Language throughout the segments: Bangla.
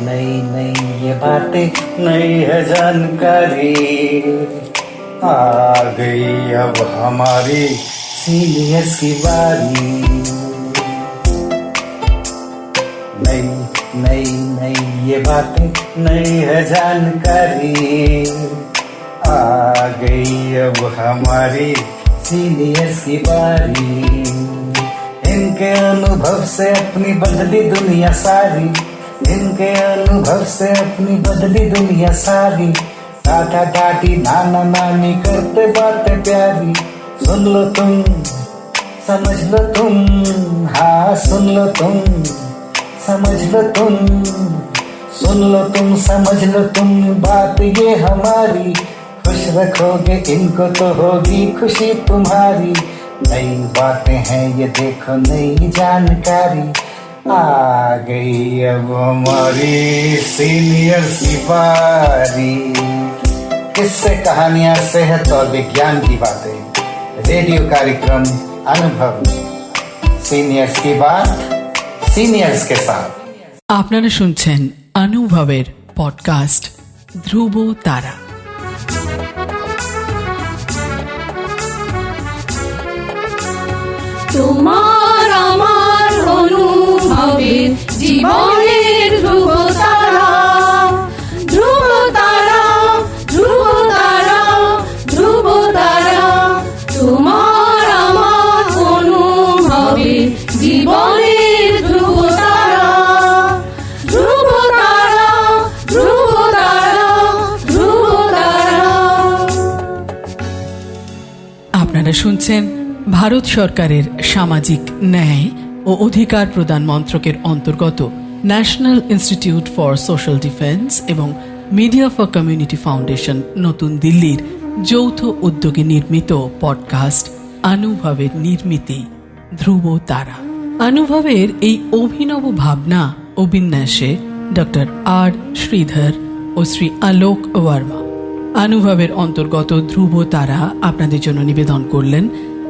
नई नई ये बातें, नई है जानकारी, आ गई अब हमारी सीनियर्स की बारी। नई नई नई ये बातें, नई है जानकारी, आ गई अब हमारी सीनियर्स की बारी। इनके अनुभव से अपनी बदली दुनिया सारी, इनके अनुभव से अपनी बदली दुनिया सारी। टाटा टाटी नाना नानी करते बातें प्यारी। सुन लो तुम, समझ लो तुम, हाँ सुन लो तुम, समझ लो तुम, सुन लो तुम, समझ लो तुम, बात ये हमारी। खुश रखोगे इनको तो होगी खुशी तुम्हारी। नई बातें हैं ये देखो, नई जानकारी, आ गई अब हमारी सीनियर्स की बारी। किस्से कहानियां, सेहत और विज्ञान की बातें, रेडियो कार्यक्रम अनुभव, सीनियर्स की बात सीनियर्स के साथ। আপনারা শুনছেন অনুভবের পডকাস্ট ধ্রুব তারা। তোমার আমার অনুভবের জীবনের ধ্রুব তারা, ধ্রুব তারা, ধ্রুব তারা, ধ্রুব তারা। তোমার আমার অনুভবের জীবনের ধ্রুব তারা, ধ্রুব তারা, ধ্রুব তারা, ধ্রুব তারা। আপনারা শুনছেন ভারত সরকারের সামাজিক ন্যায় ও অধিকার প্রদান মন্ত্রকের অন্তর্গত national institute for social defence এবং মিডিয়া ফর কমিউনিটি ফাউন্ডেশন নতুন দিল্লির যৌথ উদ্যোগে নির্মিত পডকাস্ট অনুভবের নির্মিতি ধ্রুব তারা। অনুভবের এই অভিনব ভাবনা ও বিন্যাসে ডক্টর আর শ্রীধর ও শ্রী আলোক ওয়ার্মা। অনুভবের অন্তর্গত ধ্রুব তারা আপনাদের জন্য নিবেদন করলেন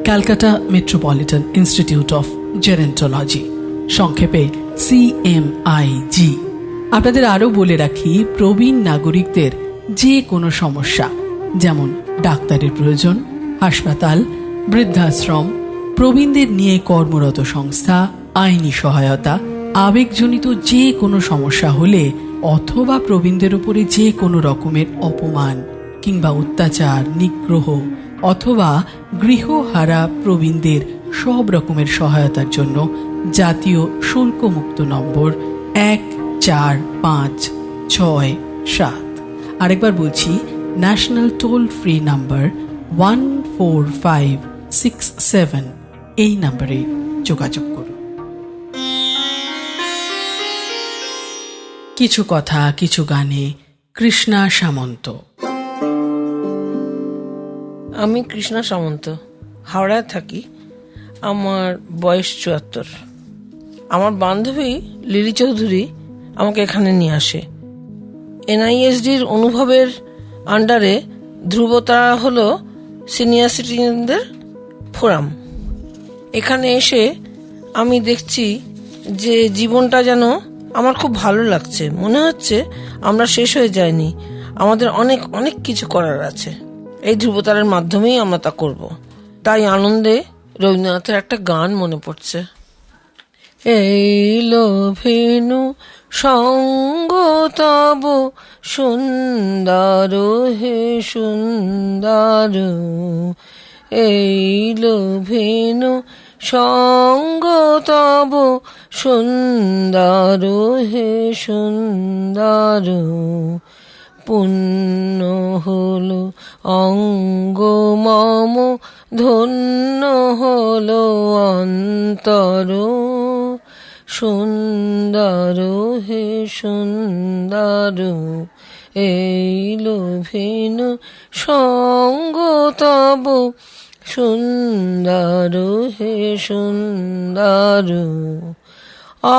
Calcutta metropolitan institute of gerontology, সংক্ষেপে CMIG। আপনাদের আরও বলে রাখি, প্রবীণ নাগরিকদের যে কোনো সমস্যা, যেমন ডাক্তারের প্রয়োজন, হাসপাতাল, বৃদ্ধাশ্রম, প্রবীণদের নিয়ে কর্মরত সংস্থা, আইনি সহায়তা, আবেগজনিত যে কোনো সমস্যা হলে অথবা প্রবীণদের উপরে যে কোনো রকমের অপমান কিংবা অত্যাচার, নিগ্রহ অথবা গৃহহারা প্রবীণদের সব রকমের সহায়তার জন্য জাতীয় শুল্কমুক্ত নম্বর 145667। আরেকবার বলছি, ন্যাশনাল টোল ফ্রি নাম্বার 14567। এই নম্বরে যোগাযোগ করুন। কিছু কথা কিছু গানে কৃষ্ণা সামন্ত। আমি কৃষ্ণা সামন্ত, হাওড়ায় থাকি। আমার বয়স ৭৪। আমার বান্ধবী লিলি চৌধুরী আমাকে এখানে নিয়ে আসে। NISDর অনুভবের আন্ডারে ধ্রুবতারা হলো সিনিয়র সিটিজেনদের ফোরাম। এখানে এসে আমি দেখছি যে জীবনটা যেন আমার খুব ভালো লাগছে। মনে হচ্ছে আমরা শেষ হয়ে যাইনি, আমাদের অনেক অনেক কিছু করার আছে। এই ধ্রুবতারার মাধ্যমেই আমরা তা করব। তাই আনন্দে রবীন্দ্রনাথের একটা গান মনে পড়ছে। এইলো ভেনু সঙ্গ তব সুন্দর হে সুন্দর, এইলো ভেনু সঙ্গ তব সুন্দর হে সুন্দর। পুণ্য হলো অঙ্গ মম, ধন্য হলো অন্তর, সুন্দর হে সুন্দর। এইলো ভেনু সঙ্গ তব সুন্দর হে সুন্দর।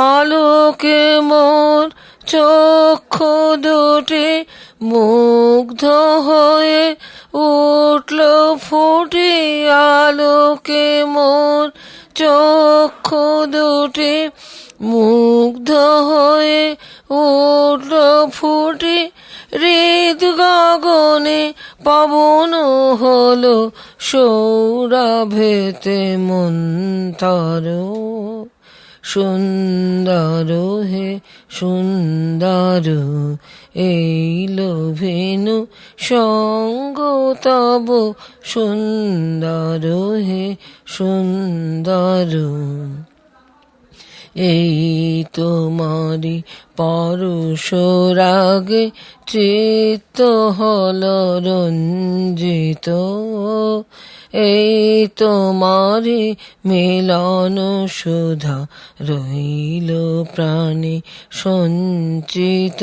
আলোকে মোর চক্ষু দুটি মুগ্ধ হয়ে উঠল ফুটে, আলোকে মোর চক্ষু দুটি মুগ্ধ হয়ে উঠল ফুটে হৃদ গগনে, পবন হলো সৌরভেতে মন্থর। সুন্দর হে সুন্দর, এইলো ভেনু সঙ্গ তব, সুন্দর হে সুন্দর। এই তোমারি পরশ রাগে চিত্ত হল রঞ্জিত, এই তোমারি মিলন সুধা রইল প্রাণে সঞ্চিত।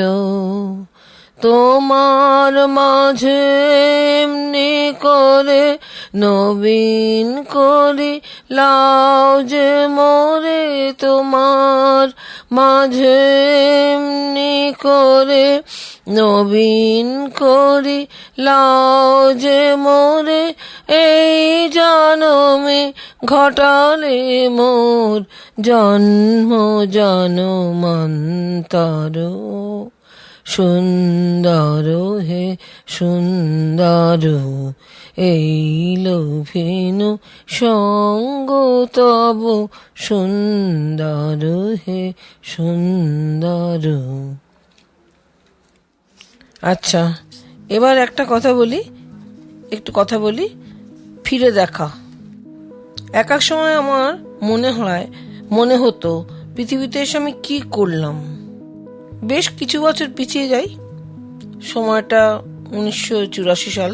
তোমার মাঝে এমনি করে নবীন করি লাও যে মোরে, তোমার মাঝে এমনি করে নবীন করি লাও যে মোরে, এই জনমে ঘটালে মোর জন্ম জনমান্তর। সুন্দর হে সুন্দর, এইলো ভেনু সঙ্গ তব, সুন্দর হে সুন্দর। আচ্ছা, এবার একটা কথা বলি, একটু কথা বলি ফিরে দেখা। এক এক সময় আমার মনে হতো পৃথিবীতে এসে আমি কি করলাম। বেশ কিছু বছর পিছিয়ে যাই, সময়টা 1984 সাল।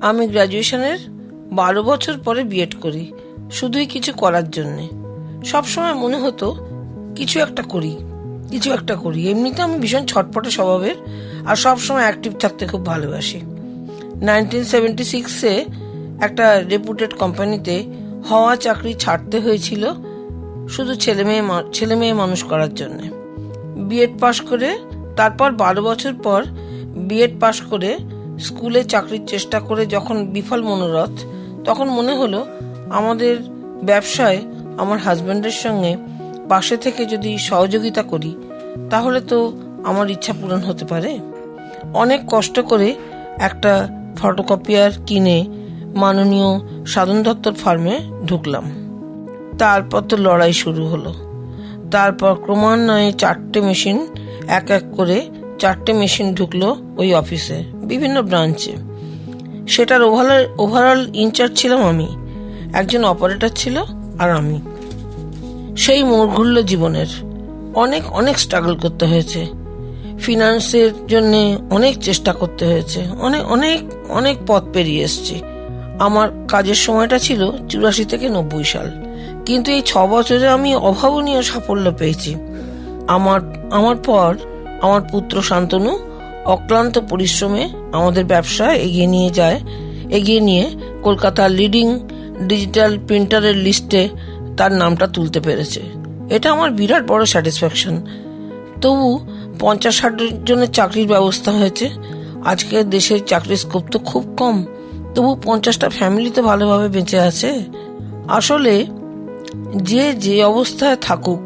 আমি গ্র্যাজুয়েশনের 12 বছর পরে বিএড করি, শুধুই কিছু করার জন্যে। সবসময় মনে হতো কিছু একটা করি, কিছু একটা করি। এমনিতে আমি ভীষণ ছটপটে স্বভাবের, আর সবসময় অ্যাক্টিভ থাকতে খুব ভালোবাসি। 1976-এ একটা রেপুটেড কোম্পানিতে হওয়া চাকরি ছাড়তে হয়েছিল শুধু ছেলে মেয়ে মানুষ করার জন্যে। বিএড পাশ করে, তারপর 12 বছর পর বিএড পাশ করে স্কুলে চাকরির চেষ্টা করে যখন বিফল মনোরথ, তখন মনে হলো আমাদের ব্যবসায় আমার হাজব্যান্ডের সঙ্গে পাশে থেকে যদি সহযোগিতা করি তাহলে তো আমার ইচ্ছা পূরণ হতে পারে। অনেক কষ্ট করে একটা ফটোকপিয়ার কিনে মাননীয় সাধন দত্তর ফার্মে ঢুকলাম। তারপর তো লড়াই শুরু হলো। তারপর ক্রমান্বয়ে 4টে মেশিন, এক এক করে 4টে মেশিন ঢুকলো ওই অফিসে, বিভিন্ন ব্রাঞ্চে। সেটার ওভারঅল ইনচার্জ ছিলাম আমি, একজন অপারেটর ছিল আর আমি। সেই মোড় ঘুরল জীবনের। অনেক অনেক স্ট্রাগল করতে হয়েছে, ফিনান্সের জন্য অনেক চেষ্টা করতে হয়েছে, অনেক অনেক অনেক পথ পেরিয়ে এসছি। আমার কাজের সময়টা ছিল 84 থেকে 90 সাল, কিন্তু এই 6 বছরে আমি অভাবনীয় সাফল্য পেয়েছি। আমার পর আমার পুত্র শান্তনু অক্লান্ত পরিশ্রমে আমাদের ব্যবসা এগিয়ে নিয়ে কলকাতার লিডিং ডিজিটাল প্রিন্টারের লিস্টে তার নামটা তুলতে পেরেছে। এটা আমার বিরাট বড় স্যাটিসফ্যাকশন। তবু 50-60 জনের চাকরির ব্যবস্থা হয়েছে। আজকে দেশের চাকরির স্কোপ তো খুব কম, তবু 50টা ফ্যামিলি তো ভালোভাবে বেঁচে আছে। আসলে যে অবস্থায় থাকুক,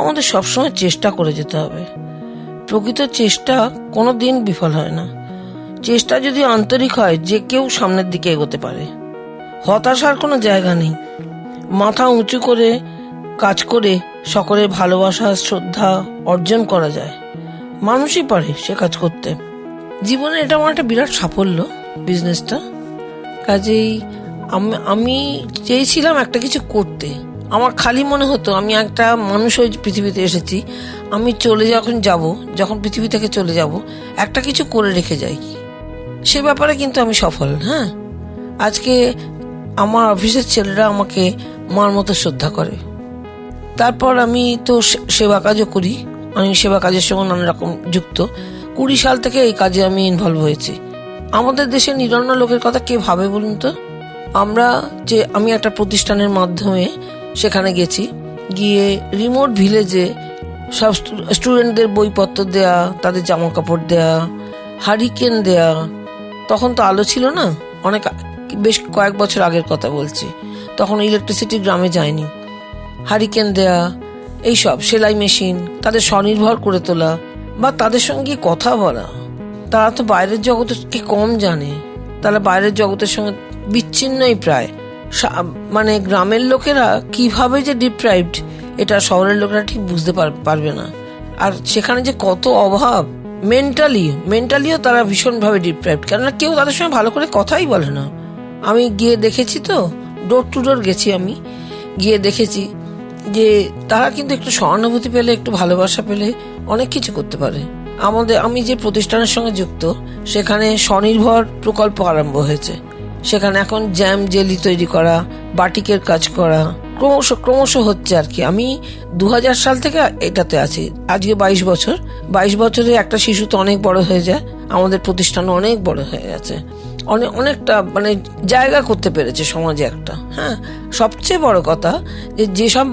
আমাদের সবসময় চেষ্টা করে যেতে হবে। প্রকৃত চেষ্টা কোনো দিন বিফল হয় না। চেষ্টা যদি আন্তরিক হয়, যে কেউ সামনের দিকে এগোতে পারে। হতাশার কোনো জায়গা নেই। মাথা উঁচু করে কাজ করে সকলের ভালোবাসা শ্রদ্ধা অর্জন করা যায়। মানুষই পারে সে কাজ করতে। জীবনে এটা আমার একটা বিরাট সাফল্য, বিজনেসটা। কাজেই আমি চেয়েছিলাম একটা কিছু করতে। আমার খালি মনে হতো আমি একটা মানুষ হয়ে পৃথিবীতে এসেছি, আমি যখন পৃথিবী থেকে চলে যাব একটা কিছু করে রেখে যাই। সে ব্যাপারে কিন্তু আমি সফল। হ্যাঁ, আজকে আমার অফিসের ছেলেরা আমাকে মার মতো শ্রদ্ধা করে। তারপর আমি তো সেবা কাজও করি, আমি সেবা কাজের সঙ্গে নানা রকম যুক্ত। 20 সাল থেকে এই কাজে আমি ইনভলভ হয়েছি। আমাদের দেশের নিরন্ন লোকের কথা কে ভাবে বলুন তো? আমি একটা প্রতিষ্ঠানের মাধ্যমে সেখানে গেছি, গিয়ে রিমোট ভিলেজে সব স্টুডেন্টদের বইপত্র দেয়া, তাদের জামা কাপড় দেয়া, হারিকেন দেয়া। তখন তো আলো ছিল না, বেশ কয়েক বছর আগের কথা বলছি, তখন ইলেকট্রিসিটি গ্রামে যায়নি। হারিকেন দেয়া এইসব সেলাই মেশিন, তাদের স্বনির্ভর করে তোলা বা তাদের সঙ্গে কথা বলা। তারা তো বাইরের জগৎকে কম জানে, তারা বাইরের জগতের সঙ্গে বিচ্ছিন্নই প্রায়। মানে গ্রামের লোকেরা কিভাবে যে ডিপ্রাইভড, এটা শহরের লোকেরা ঠিক বুঝতে পারবে না। আর সেখানে যে কত অভাব, মেন্টালিও তারা ভীষণভাবে ডিপ্রাইভড, কেননা কেউ তাদের সঙ্গে ভালো করে কথাই বলে না। আমি গিয়ে দেখেছি, তো ডোর টু ডোর গেছি, আমি গিয়ে দেখেছি যে তারা কিন্তু একটু সহানুভূতি পেলে, একটু ভালোবাসা পেলে অনেক কিছু করতে পারে। আমি যে প্রতিষ্ঠানের সঙ্গে যুক্ত, সেখানে স্বনির্ভর প্রকল্প আরম্ভ হয়েছে। সেখানে এখন জ্যাম জেলি তৈরি করা, বাটিকের কাজ করা ক্রমশ হচ্ছে আর কি। আমি 2000 সাল থেকে এটাতে আছি, আজকে 22 বছরে একটা শিশু তো অনেক বড় হয়ে যায়। আমাদের প্রতিষ্ঠান অনেক বড় হয়ে গেছে, অনেকটা মানে জায়গা করতে পেরেছে সমাজে একটা। হ্যাঁ, সবচেয়ে বড় কথা যেসব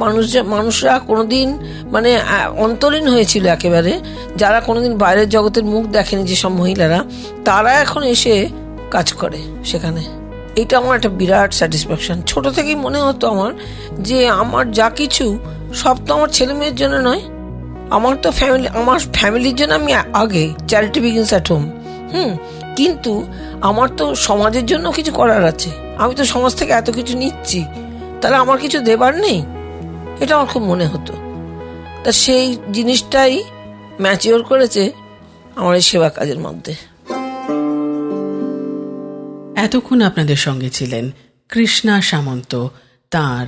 মানুষরা কোনোদিন মানে অন্তরীণ হয়েছিল একেবারে, যারা কোনোদিন বাইরের জগতের মুখ দেখেনি, যেসব মহিলারা, তারা এখন এসে কাজ করে সেখানে। এটা আমার একটা বিরাট স্যাটিসফ্যাকশন। ছোট থেকেই মনে হতো আমার যে আমার যা কিছু সব তো আমার ছেলে মেয়ের জন্য নয়, আমার ফ্যামিলির জন্য আমি আগে, চ্যারিটি বিগিনস অ্যাট হোম। কিন্তু আমার তো সমাজের জন্য কিছু করার আছে। আমি তো সমাজ থেকে এত কিছু নিচ্ছি, তাহলে আমার কিছু দেবার নেই, এটা আমার খুব মনে হতো। তা সেই জিনিসটাই ম্যাচিওর করেছে আমার এই সেবা কাজের মধ্যে। এতক্ষণ আপনাদের সঙ্গে ছিলেন কৃষ্ণা সামন্ত, তার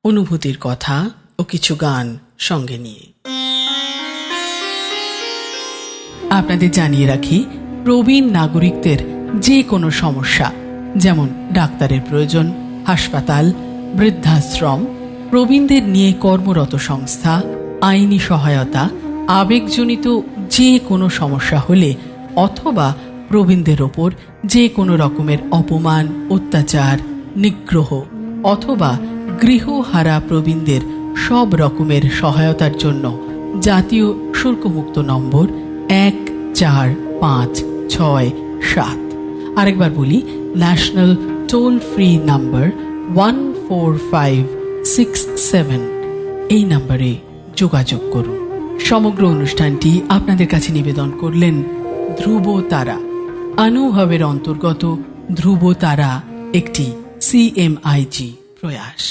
অনুভূতির কথা ও কিছু গান সঙ্গে নিয়ে। আপনাদের জানিয়ে রাখি, প্রবীণ নাগরিকদের যে কোনো সমস্যা, যেমন ডাক্তারের প্রয়োজন, হাসপাতাল, বৃদ্ধাশ্রম, প্রবীণদের নিয়ে কর্মরত সংস্থা, আইনি সহায়তা, আবেগজনিত যে কোনো সমস্যা হলে, অথবা প্রবীণদের ওপর যে কোনো রকমের অপমান, অত্যাচার, নিগ্রহ অথবা গৃহহারা প্রবীণদের সব রকমের সহায়তার জন্য জাতীয় শুল্কমুক্ত নম্বর 145667, আরেকবার বলি, ন্যাশনাল টোল ফ্রি নাম্বার 14567, এই নম্বরে যোগাযোগ করুন। সমগ্র অনুষ্ঠানটি আপনাদের কাছে নিবেদন করলেন ধ্রুব তারা। অনুভবের অন্তর্গত ধ্রুব তারা একটি CMIG প্রয়াস।